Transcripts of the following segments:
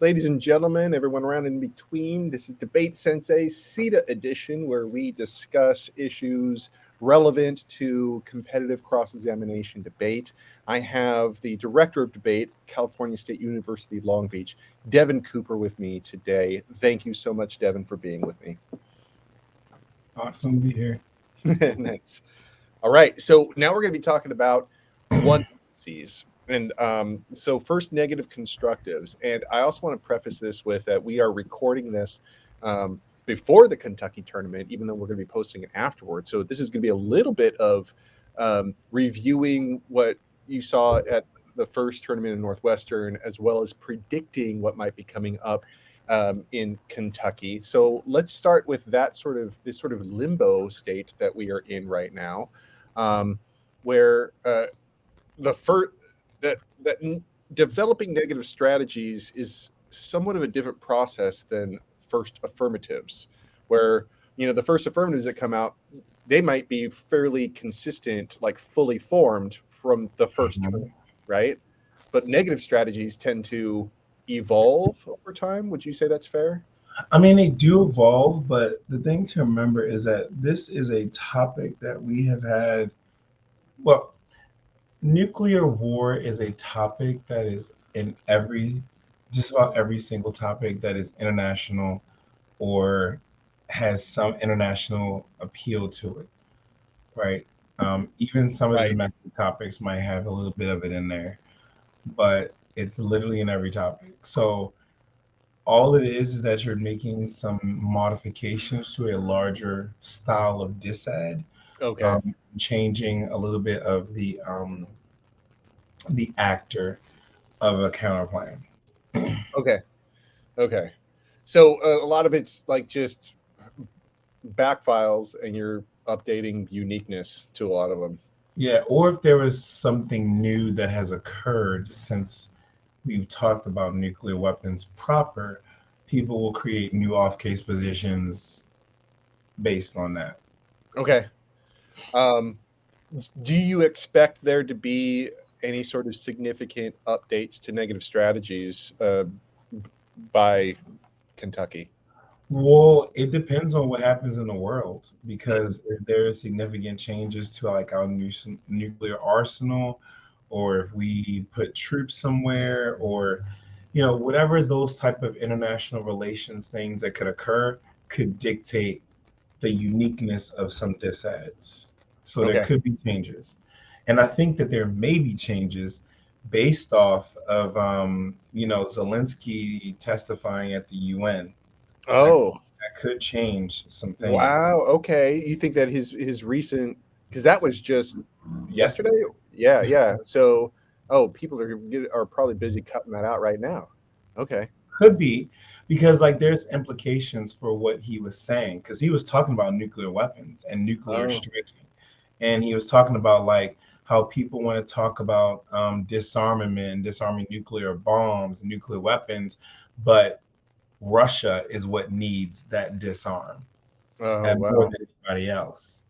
Ladies and gentlemen, everyone around in between, this is DebateSensei CEDA edition, where we discuss issues relevant to competitive cross-examination debate. I have the Director of Debate, California State University, Long Beach, Deven Cooper, with me today. Thank you so much, Deven, for being with me. Awesome to be here. Nice. All right, so now we're going to be talking about one C's. And so first, negative constructives. And I also want to preface this with that we are recording this before the Kentucky tournament, even though we're going to be posting it afterwards. So this is going to be a little bit of reviewing what you saw at the first tournament in Northwestern, as well as predicting what might be coming up in Kentucky. So let's start with that this sort of limbo state that we are in right now, where that developing negative strategies is somewhat of a different process than first affirmatives, where the first affirmatives that come out, they might be fairly consistent, like fully formed from the first term, right? But negative strategies tend to evolve over time. Would you say that's fair? I mean, they do evolve, but the thing to remember is that this is a topic that we have had. Well, nuclear war is a topic that is in just about every single topic that is international or has some international appeal to it, right? Even some of the domestic topics might have a little bit of it in there, but it's literally in every topic. So all it is that you're making some modifications to a larger style of disad. Okay. Changing a little bit of the actor of a counterplan. Okay. So a lot of it's like just back files, and you're updating uniqueness to a lot of them. Yeah, or if there was something new that has occurred since we've talked about nuclear weapons proper, people will create new off-case positions based on that. Okay. Do you expect there to be any sort of significant updates to negative strategies by Kentucky? Well, it depends on what happens in the world, because if there are significant changes to like our nuclear arsenal, or if we put troops somewhere, or whatever those type of international relations things that could occur could dictate the uniqueness of some disads. So there could be changes. And I think that there may be changes based off of Zelensky testifying at the UN. Oh, that could change some things. Wow. Okay. You think that his recent, because that was just yesterday? Yeah. So, people are probably busy cutting that out right now. Okay. Could be, because like there's implications for what he was saying, because he was talking about nuclear weapons and nuclear striking, and he was talking about like how people want to talk about disarmament, disarming nuclear bombs, nuclear weapons, but Russia is what needs that disarm more than anybody else.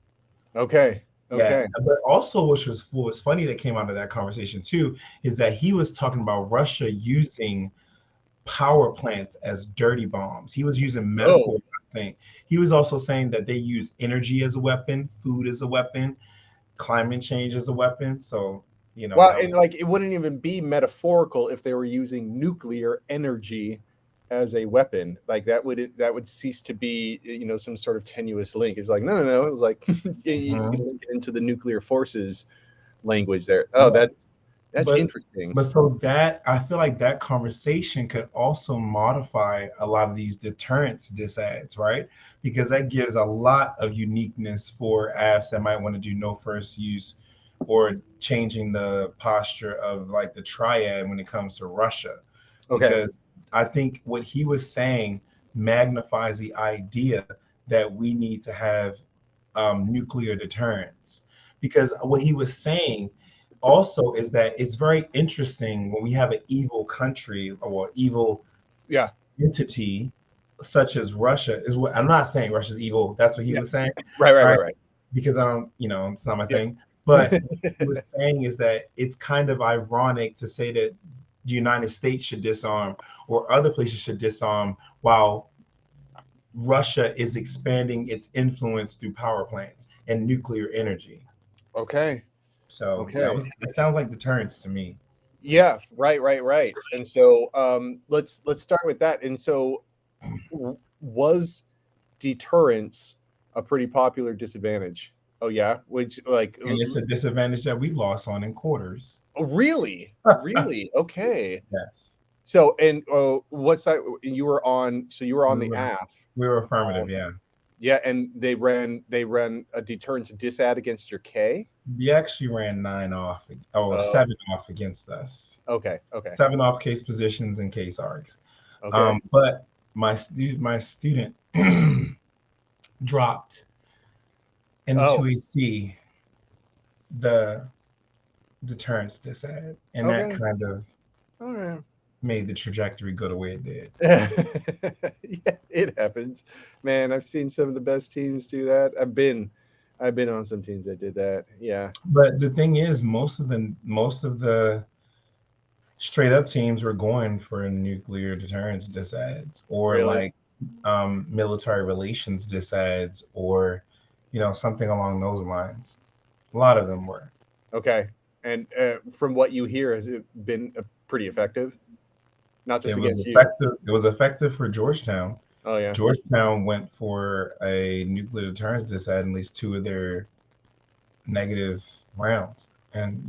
Okay. Yeah, but also what was funny that came out of that conversation too is that he was talking about Russia using power plants as dirty bombs. He was using metaphor. Thing. He was also saying that they use energy as a weapon, food as a weapon, climate change as a weapon. So well, and like it wouldn't even be metaphorical if they were using nuclear energy as a weapon. Like that would cease to be some sort of tenuous link. It's like no. It's like you can link it into the nuclear forces language there. Oh, that's interesting. But so that I feel like that conversation could also modify a lot of these deterrence disads, right? Because that gives a lot of uniqueness for AFs that might want to do no first use, or changing the posture of like the triad when it comes to Russia. Because I think what he was saying magnifies the idea that we need to have nuclear deterrence. because what he was saying also is that it's very interesting when we have an evil country or evil Yeah. entity such as Russia. Is what I'm not saying Russia's evil. That's what he Yeah. was saying, Right. Right. right? Right. Right. Because I don't, it's not my Yeah. thing. But what he was saying is that it's kind of ironic to say that the United States should disarm or other places should disarm while Russia is expanding its influence through power plants and nuclear energy. Okay. So yeah, Okay. it sounds like deterrence to me. Yeah. Right. Right. Right. And so let's start with that. And so was deterrence a pretty popular disadvantage? Oh yeah, which like And it's a disadvantage that we lost on in quarters. really, really okay. Yes. So and what side you were on? So you were on We the were AF. we were affirmative, yeah. Yeah, and they ran a deterrence disad against your K. We actually ran Oh, 7 off against us. okay, okay, 7 off case positions and case arcs. okay. But my student dropped Oh, into a C the deterrence disad, and that okay. kind of All right. made the trajectory go the way it did. Yeah, it happens, man. I've seen some of the best teams do that. I've been on some teams that did that. Yeah, But the thing is, most of the straight up teams were going for nuclear deterrence disads or really. like military relations disads or something along those lines. A lot of them were. Okay. And from what you hear, has it been pretty effective? Not It just was against you. effective. It was effective for Georgetown. Oh yeah. Georgetown went for a nuclear deterrence disad in at least two of their negative rounds, and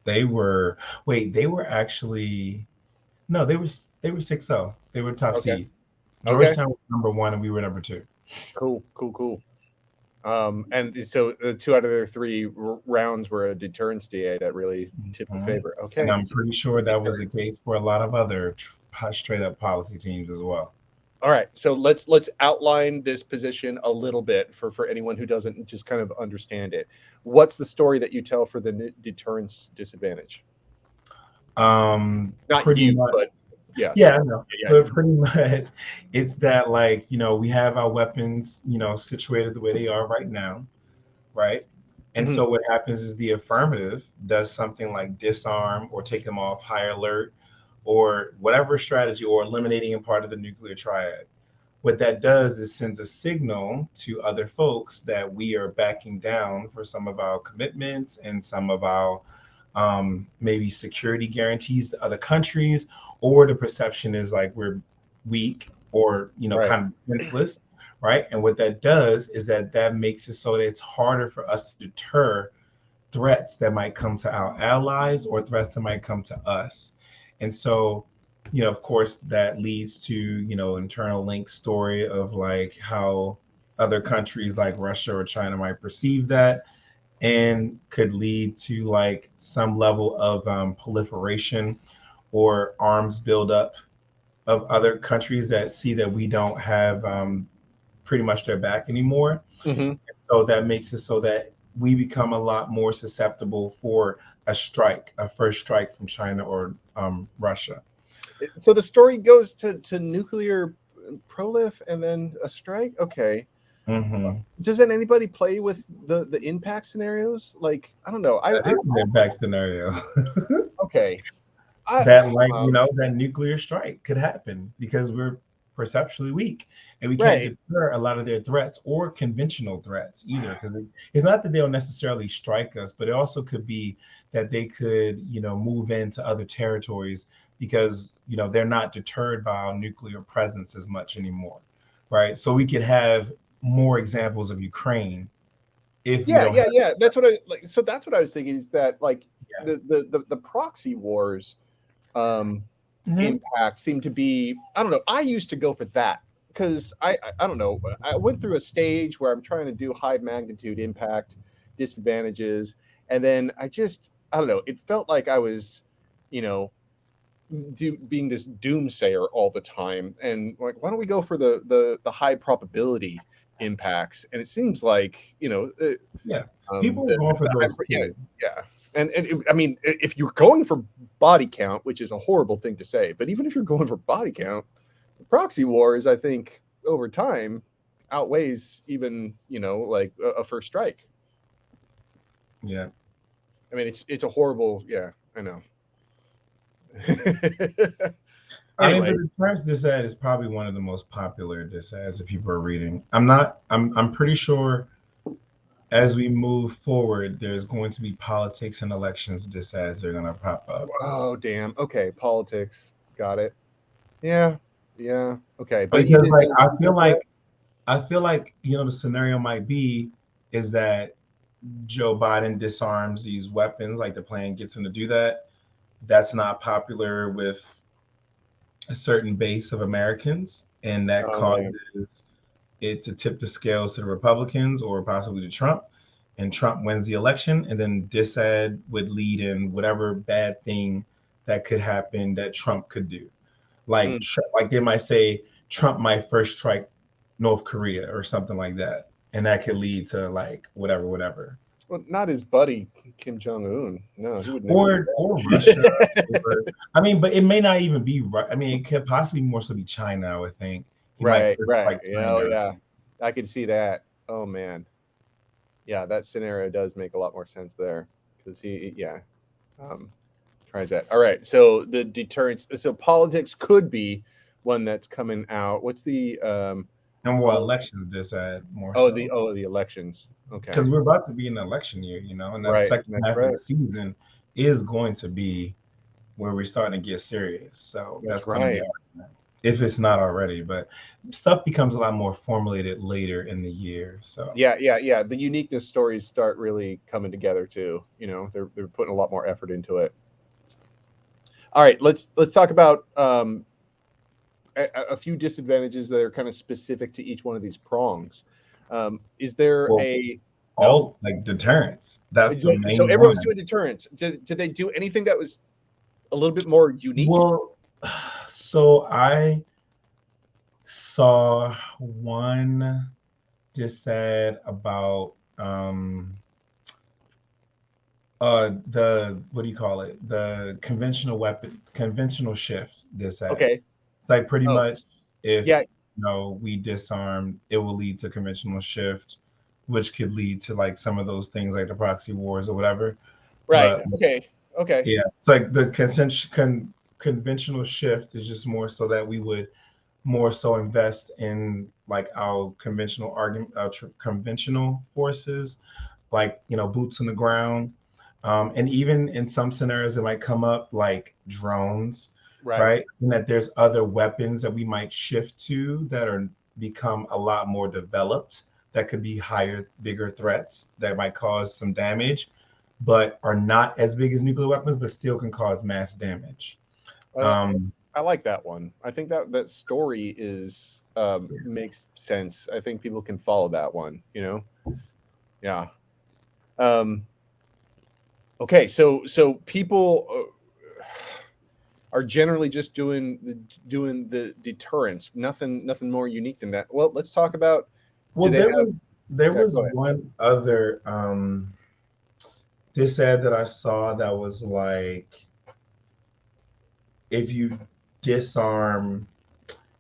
they were wait they were actually no they were 6-0. They were top Okay. seed. Okay. Georgetown was number one, and we were number two. Cool. Cool. Cool. And so two out of their three rounds were a deterrence DA that really tipped the Mhm. favor. And Okay. I'm So pretty sure that was the deterrence. case for a lot of other straight up policy teams as well. All right. So let's outline this position a little bit for anyone who doesn't just kind of understand it. What's the story that you tell for the deterrence disadvantage? Not Pretty you, much. but yes. Yeah, I know. Yeah. But pretty much it's that, like, we have our weapons, situated the way they are right now, right? And Hmm. so what happens is the affirmative does something like disarm or take them off high alert or whatever strategy, or eliminating a part of the nuclear triad. What that does is sends a signal to other folks that we are backing down for some of our commitments and some of our maybe security guarantees to other countries, or the perception is like we're weak or Right. kind of defenseless, right? And what that does is that makes it so that it's harder for us to deter threats that might come to our allies or threats that might come to us. And so, of course, that leads to, internal link story of like how other countries like Russia or China might perceive that, and could lead to like some level of proliferation or arms buildup of other countries that see that we don't have pretty much their back anymore. Hmm. So that makes it so that we become a lot more susceptible for a first strike from China or Russia. So the story goes to nuclear prolif and then a strike. Okay. Mm-hmm. Doesn't anybody play with the impact scenarios? Like I don't know. That is an impact scenario. Okay. I That, like, um, that nuclear strike could happen because we're perceptually weak and we can't right. deter a lot of their threats or conventional threats either, because it's not that they'll necessarily strike us, but it also could be that they could move into other territories because they're not deterred by our nuclear presence as much anymore, right? So we could have more examples of Ukraine if we Yeah, don't yeah, have. yeah. That's what I like. So that's what I was thinking is that like Yeah. the proxy wars um Hmm. impact seem to be I don't know. I used to go for that because I don't know. I went through a stage where I'm trying to do high magnitude impact disadvantages, and then I don't know. It felt like I was, you know, being this doomsayer all the time, and like, why don't we go for the high probability impacts, and it seems like Yeah, people are going for those yeah, too. yeah. And I mean, if you're going for body count, which is a horrible thing to say, but even if you're going for body count, the proxy wars, I think, over time outweighs even like a first strike. Yeah. I mean, it's a horrible. Yeah, I know. I mean, Anyway, the deterrence dis ad is probably one of the most popular dis ads that people are reading. I'm pretty sure as we move forward, there's going to be politics and elections dis ads that are going to pop up. oh damn. Okay, politics. Got it. Yeah, yeah. Okay, but you Because did like those. I feel like the scenario might be is that Joe Biden disarms these weapons, like the plan gets him to do that. That's not popular with a certain base of Americans, and that Oh man. causes it to tip the scales to the Republicans or possibly to Trump, and Trump wins the election, and then disad would lead in whatever bad thing that could happen that Trump could do. Like Mm. like they might say Trump might first strike North Korea or something like that, and that could lead to like whatever. Well, not his buddy Kim Jong Un. No, he would never do Or Russia. that. Or, I mean, but it may not even be. I mean, it could possibly more so be China. I would think he might Right, first right. strike Yeah, oh China. yeah. I could see that. Oh man. Yeah, that scenario does make a lot more sense there because um, tries that. All right, so the deterrence. So politics could be one that's coming out. What's the And what oh elections this at more the elections? Okay, because we're about to be in an election year, and that right. second That's half of right. the season is going to be where we're starting to get serious. So that's That's going to be right. hard, if it's not already. But stuff becomes a lot more formulated later in the year. So Yeah, yeah, yeah. The uniqueness stories start really coming together too. They're putting a lot more effort into it. All right, let's talk about a few disadvantages that are kind of specific to each one of these prongs. Is there well, a no? all like deterrence. That's the So main everyone's one. doing deterrence. Did they do anything that was a little bit more unique? Well, so I saw one just said about the what do you call it, the conventional shift this at. Okay. It's like pretty Oh, much if yeah. we disarm, it will lead to conventional shift, which could lead to like some of those things like the proxy wars or whatever. Right. But Okay. Okay. yeah, it's like the conventional shift is just more so that we would more so invest in like our conventional argument, conventional forces, like boots on the ground, and even in some scenarios it might come up like drones, Right. right? And that there's other weapons that we might shift to that are become a lot more developed, that could be higher, bigger threats that might cause some damage, but are not as big as nuclear weapons, but still can cause mass damage. Uh, Um, I like that one. I think that story is makes sense. I think people can follow that one. Yeah. Um, okay. So people are generally just doing the deterrence. Nothing more unique than that. Well, let's talk about. Do well, they have? there Yeah. was Go ahead. one other this ad that I saw that was like if you disarm,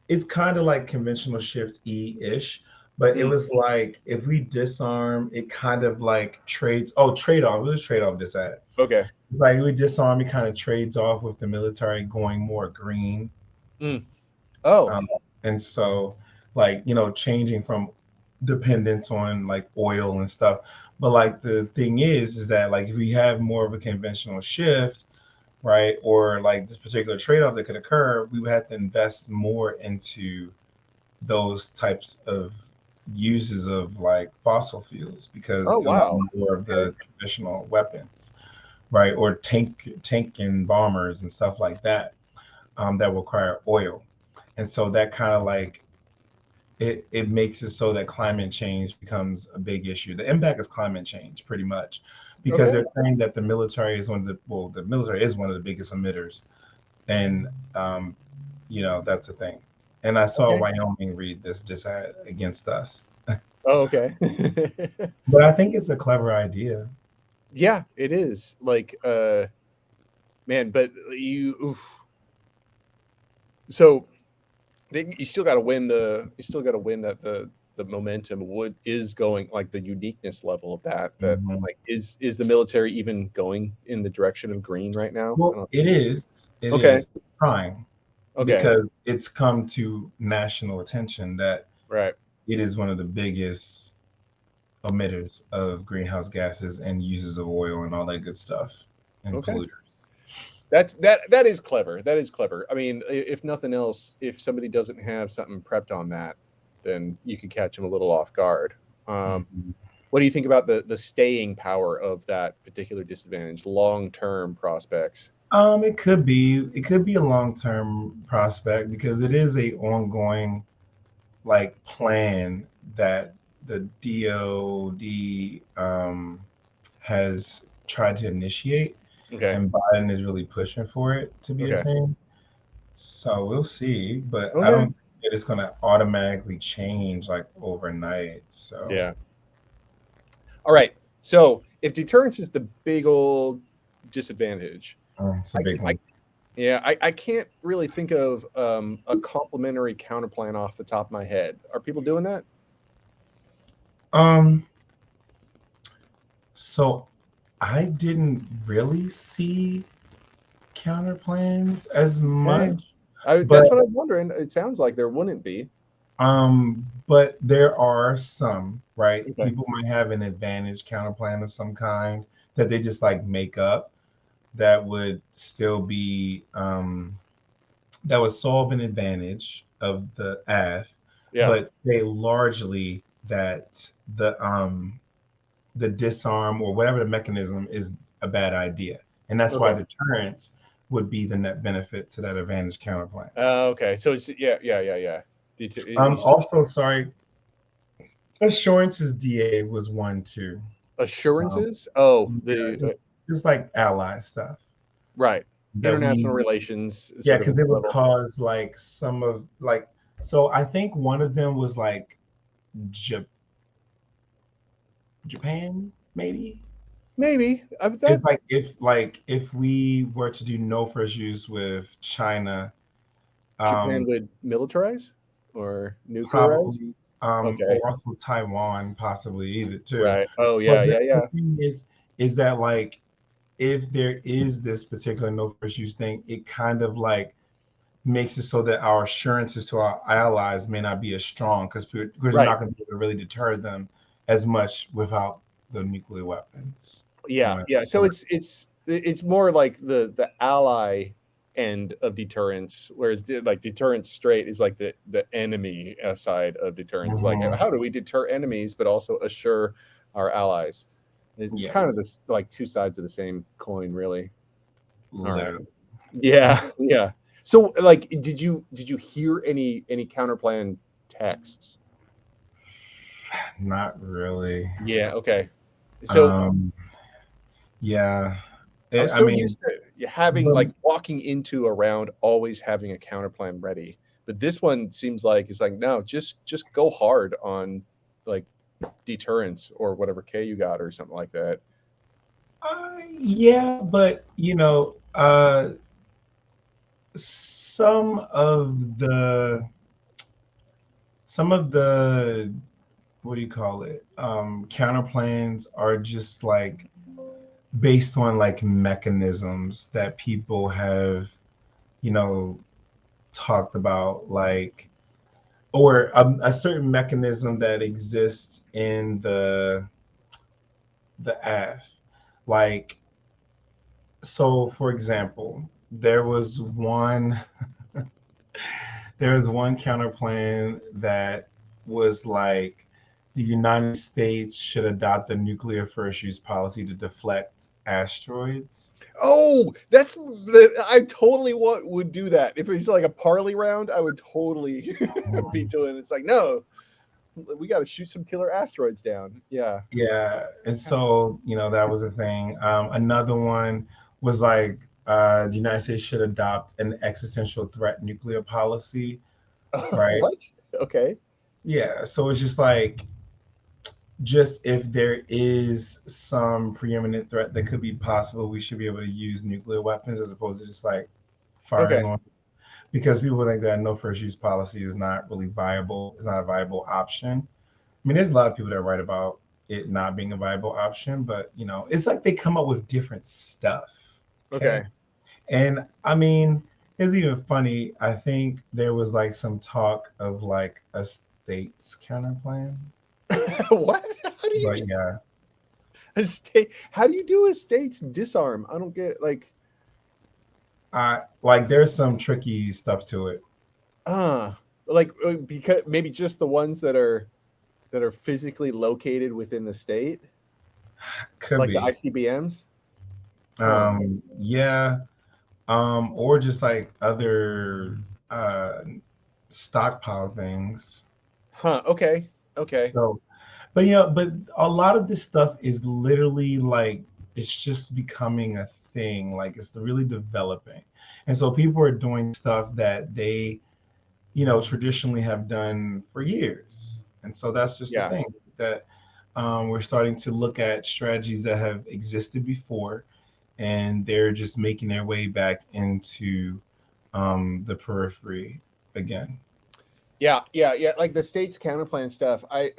it's kind of like conventional shift E-ish, but it Mm, was like if we disarm, it kind of like trade off. It was a trade off this ad. okay. It's like we disarm, it kind of trades off with the military going more green. Mm. Oh. And so like changing from dependence on like oil and stuff. But like the thing is that like if we have more of a conventional shift, right, or like this particular trade-off that could occur, we would have to invest more into those types of uses of like fossil fuels because Oh a lot wow. more of Okay. the traditional weapons, right, or tank and bombers and stuff like that, that require oil. And so that kind of like it makes it so that climate change becomes a big issue. The impact is climate change pretty much, because Okay. they're saying that the military is the military is one of the biggest emitters, and that's a thing. And I saw Okay. Wyoming read this just against us. Oh, okay. But I think it's a clever idea. Yeah, it is. Like, man, but oof. So you still got to win you still got to win that the momentum is going, like the uniqueness level of that Mhm. like is the military even going in the direction of green right now? I Well, don't. it is. It Okay. is trying Okay. because it's come to national attention that Right. it is one of the biggest emitters of greenhouse gases and uses of oil and all that good stuff and Okay. polluters. That is clever. That is clever. I mean, if nothing else, if somebody doesn't have something prepped on that, then you could catch them a little off guard. Mhm. What do you think about the staying power of that particular disadvantage, long term prospects? It could be a long-term prospect because it is a ongoing like plan that the DOD has tried to initiate, Okay. and Biden is really pushing for it to be a Okay. thing. So we'll see, but I Okay. don't think that it's going to automatically change like overnight. So Yeah. All right. So if deterrence is the big old disadvantage, it's a big I one. yeah, I can't really think of a complementary counterplan off the top of my head. Are people doing that? Um, so I didn't really see counterplans as Okay. much, but That's what I'm wondering. It sounds like there wouldn't be. but there are some, right? Okay. People might have an advantage counterplan of some kind that they just like make up that would still be that would solve an advantage of the AF, Yeah. but say largely that the disarm or whatever the mechanism is a bad idea. And that's why Okay. deterrence would be the net benefit to that advantage counterplan. Okay. So it's yeah. You said Also, sorry, assurances DA was one too. Um, assurances. Oh, yeah, just like ally stuff right. that International we, relations yeah, sort of because it would level. cause like some of like, so I think one of them was like Ja- Japan, maybe. Maybe that It's like if we were to do no first use with China, Japan um, would militarize or nuclearize. probably, Okay. or also Taiwan, possibly either too. Right. Oh But yeah, the, yeah, the yeah. thing is that like if there is this particular no first use thing, it kind of like makes it so that our assurances to our allies may not be as strong because we're Right. not going to be able to really deter them as much without the nuclear weapons. You Yeah, know, yeah. So it's more like the ally end of deterrence, whereas like deterrence straight is like the enemy side of deterrence. Is like Mhm. how do we deter enemies but also assure our allies? It's Yeah, kind of this like two sides of the same coin, really. All right. literally. Yeah, yeah. So like did you hear any counterplan texts? Not really. Yeah, okay. So Um, yeah. I It, was I so mean, used to having but like walking into a round always having a counterplan ready. But this one seems like it's like, no, just go hard on like deterrence or whatever K you got or something like that. yeah, but some of the some of the what do you call it? Counter plans are just like based on like mechanisms that people have, you know, talked about, like, or a certain mechanism that exists in the AF. Like, so for example, there was one counter plan that was like the United States should adopt a nuclear first use policy to deflect asteroids. Oh, I totally would do that. If it's like a parley round, I would totally be doing it's like, no, we got to shoot some killer asteroids down. Yeah. Yeah, and so that was a thing. Another one was like the United States should adopt an existential threat nuclear policy, right? What? Okay. Yeah, so it's just like just if there is some preeminent threat that could be possible, we should be able to use nuclear weapons as opposed to just like Okay. firing on, because people think that no first use policy is not really viable. It's not a viable option. I mean, there's a lot of people that write about it not being a viable option, but it's like they come up with different stuff. Okay. Okay. And I mean, it's even funny. I think there was like some talk of like a state's counter plan. What? How do you But yeah, a state? How do you do a state's disarm? I don't get like. I like there's some tricky stuff to it. Uh like because maybe just the ones that are physically located within the state, Could like the be. ICBMs. Huh. Yeah. Or just like other stockpile things. Huh. Okay. Okay. So, but but a lot of this stuff is literally like it's just becoming a thing. Like it's really developing, and so people are doing stuff that they, traditionally have done for years. And so that's just the Yeah. thing that we're starting to look at strategies that have existed before, and they're just making their way back into the periphery again. Yeah. Yeah. Yeah. Like the state's counterplan stuff. I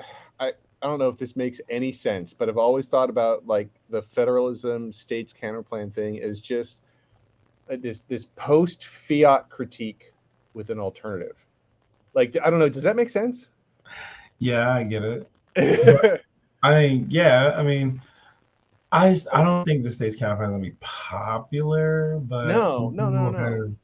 don't know if this makes any sense, but I've always thought about like the federalism state's counterplan thing as just this post fiat critique with an alternative. Like I don't know. Does that make sense? Yeah, I get it. But I mean, I don't think the state's counterpart is gonna be popular, but No. No. No. people No. kind of,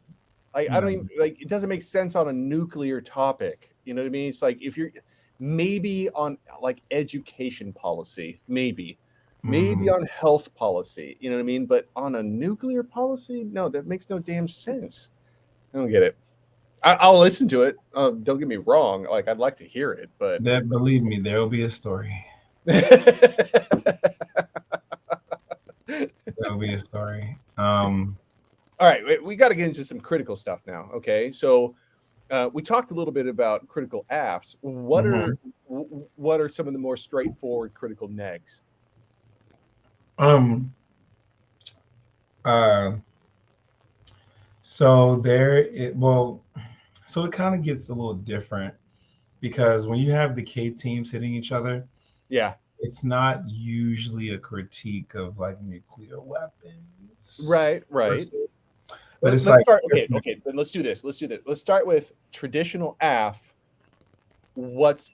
Like you I don't know, even like it doesn't make sense on a nuclear topic. You know what I mean? It's like if you're maybe on like education policy, maybe mhm. on health policy, you know what I mean? But on a nuclear policy, no, that makes no damn sense. I don't get it. I'll listen to it. Don't get me wrong. Like I'd like to hear it, but That, believe me, there will be a story. There will be a story. all right, we got to get into some critical stuff now. Okay, so we talked a little bit about critical apps. Mhm. What are some of the more straightforward critical negs? Um, uh, so so it kind of gets a little different because when you have the K teams hitting each other, Yeah, it's not usually a critique of like nuclear right, weapons, per right. se, but it's Let's like start. Okay, different. okay. Then let's do this. Let's do this. Let's start with traditional AF. What's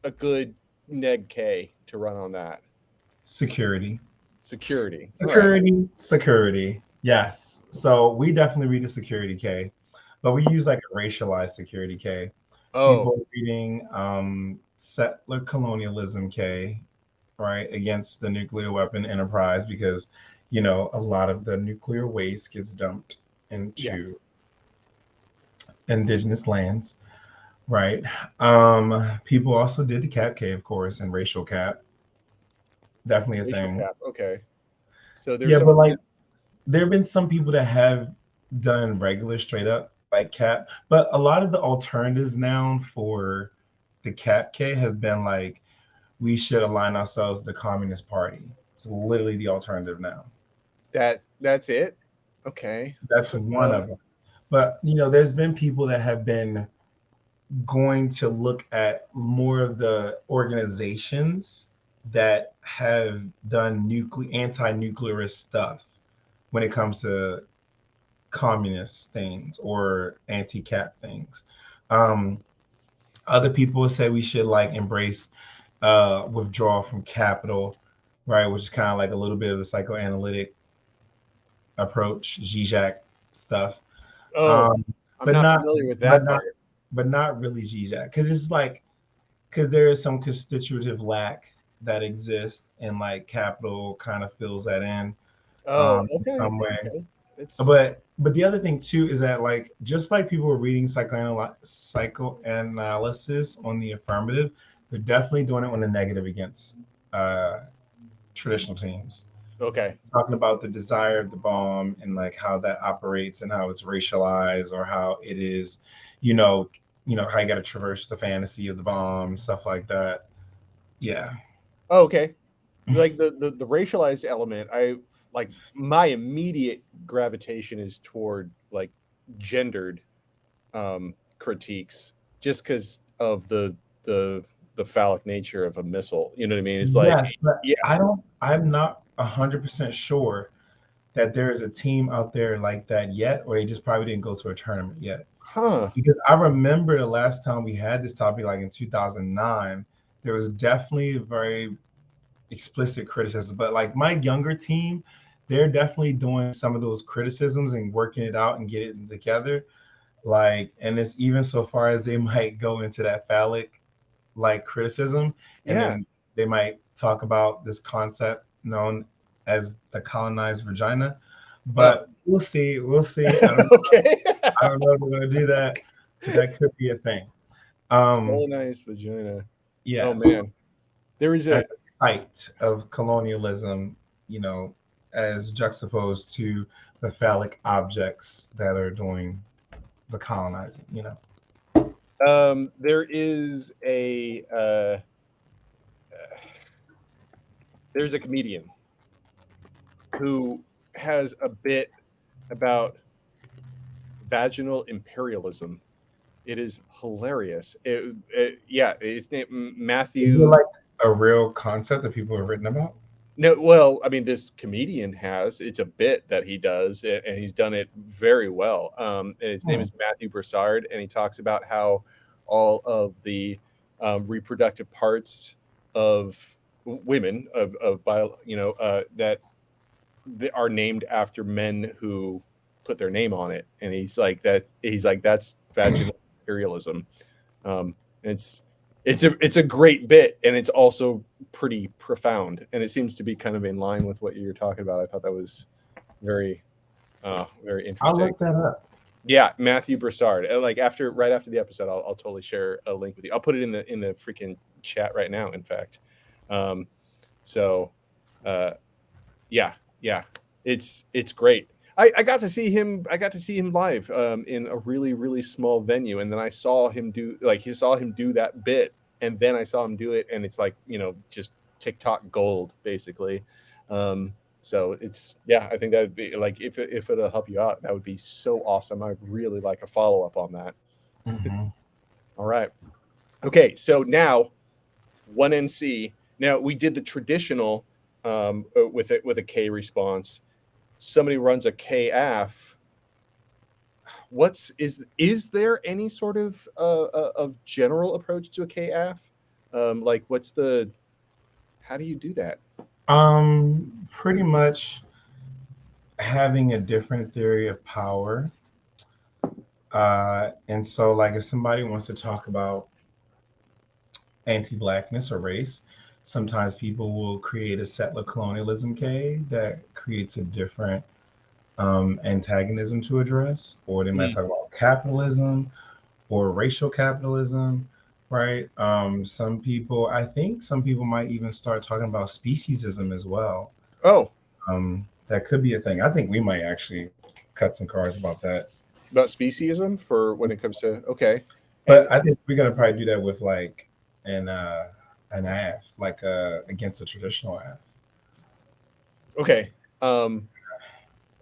a good neg K to run on that? Security. Security. All right. Security. Yes. So we definitely read a security K, but we use like a racialized security K. Oh, People are reading settler colonialism K, right, against the nuclear weapon enterprise because, a lot of the nuclear waste gets dumped yeah. into indigenous lands, right? People also did the cap K, of course, and racial cap. Definitely a Racial thing. cap. Okay. So there's Yeah, some. but like there have been some people that have done regular straight up like cap, but a lot of the alternatives now for the cap K has been like we should align ourselves with the Communist Party. It's literally the alternative now. That's it. Okay. That's one Uh, of them. But there's been people that have been going to look at more of the organizations that have done anti-nuclearist stuff when it comes to communist things or anti-cap things. Um, Other people say we should like embrace withdrawal from capital, right? Which is kind of like a little bit of the psychoanalytic approach, Zizek stuff, oh, um, I'm but not not, familiar with but that not, part. but not really Zizek, because it's like because there is some constitutive lack that exists, and like capital kind of fills that Oh, in okay. some way. Okay. It's But the other thing too is that like just like people are reading psychoanalysis on the affirmative, they're definitely doing it on the negative against uh, traditional teams, okay. talking about the desire of the bomb and like how that operates and how it's racialized or how it is, you know, how you got to traverse the fantasy of the bomb, stuff like that. Yeah. Oh, okay. Like the racialized element, I like my immediate gravitation is toward like gendered critiques just because of the phallic nature of a missile. You know what I mean? It's like, Yes, but yeah, I'm not 100% sure that there is a team out there like that yet, or they just probably didn't go to a tournament yet. huh, Because I remember the last time we had this topic, like in 2009, there was definitely a very explicit criticism. But like my younger team, they're definitely doing some of those criticisms and working it out and getting it together. Like, and it's even so far as they might go into that phallic like criticism, and yeah, then they might talk about this concept known as the colonized vagina. huh. But we'll see. We'll see. Okay. I don't know if we're gonna do that, but that could be a thing. Um, Colonized vagina. Oh yes, man, there is as a a site of colonialism, you know, as juxtaposed to the phallic objects that are doing the colonizing, you know. there is a there's a comedian who has a bit about vaginal imperialism. It is hilarious. Yeah, his name Is it Matthew. like a real concept that people have written about? No, well, I mean, this comedian has. It's a bit that he does, and he's done it very well. And his name Hmm. is Matthew Broussard, and he talks about how all of the reproductive parts of women of bio, that are named after men who put their name on it, and he's like that. He's like that's vaginal imperialism. It's it's a great bit, and it's also pretty profound, and it seems to be kind of in line with what you're talking about. I thought that was very very I'll interesting. look that up. Yeah, Matthew Broussard. Like right after the episode, I'll totally share a link with you. I'll put it in the freaking chat right now. In fact, um, so uh, yeah, it's great. I got to see him. I got to see him live in a really small venue, and then I saw him do that bit, and then I saw him do it, and it's like just TikTok gold basically. So it's I think that would be like if it'll help you out, that would be so awesome. I'd really like a follow up on that. Mhm. All right. Okay, so now 1NC. Now we did the traditional with a K response. Somebody runs a KF. Is there any sort of general approach to a KF? Like how do you do that? Pretty much having a different theory of power. And so, like, if somebody wants to talk about anti-blackness or race, sometimes people will create a settler colonialism K that creates a different antagonism to address, or they might Mm. talk about capitalism or racial capitalism, right? I think some people might even start talking about speciesism as well. Oh, That could be a thing. I think we might actually cut some cards about that. about speciesism for when it comes to okay, and But I think we're gonna probably do that with like an AF, like against a traditional AF. okay,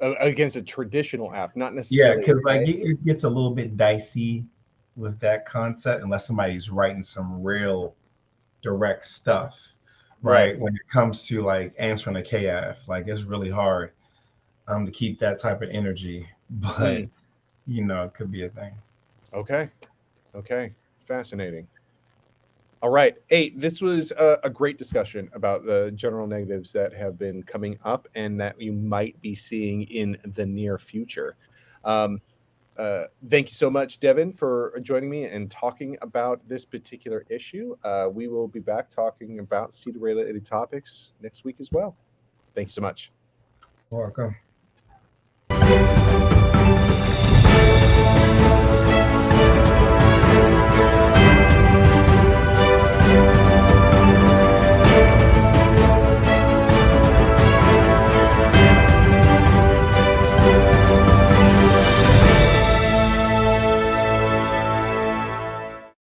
against a traditional app, not Yeah, necessarily because like a K. it gets a little bit dicey with that concept unless somebody's writing some real direct stuff, Right. right? When it comes to like answering a KF, like it's really hard to keep that type of energy, but Mm. it could be a thing. Okay. Okay. Fascinating. All right. Hey, this was a great discussion about the general negatives that have been coming up and that you might be seeing in the near future. Um, thank you so much, Deven, for joining me and talking about this particular issue. We will be back talking about CEDA related topics next week as well. Thank you so much. Welcome.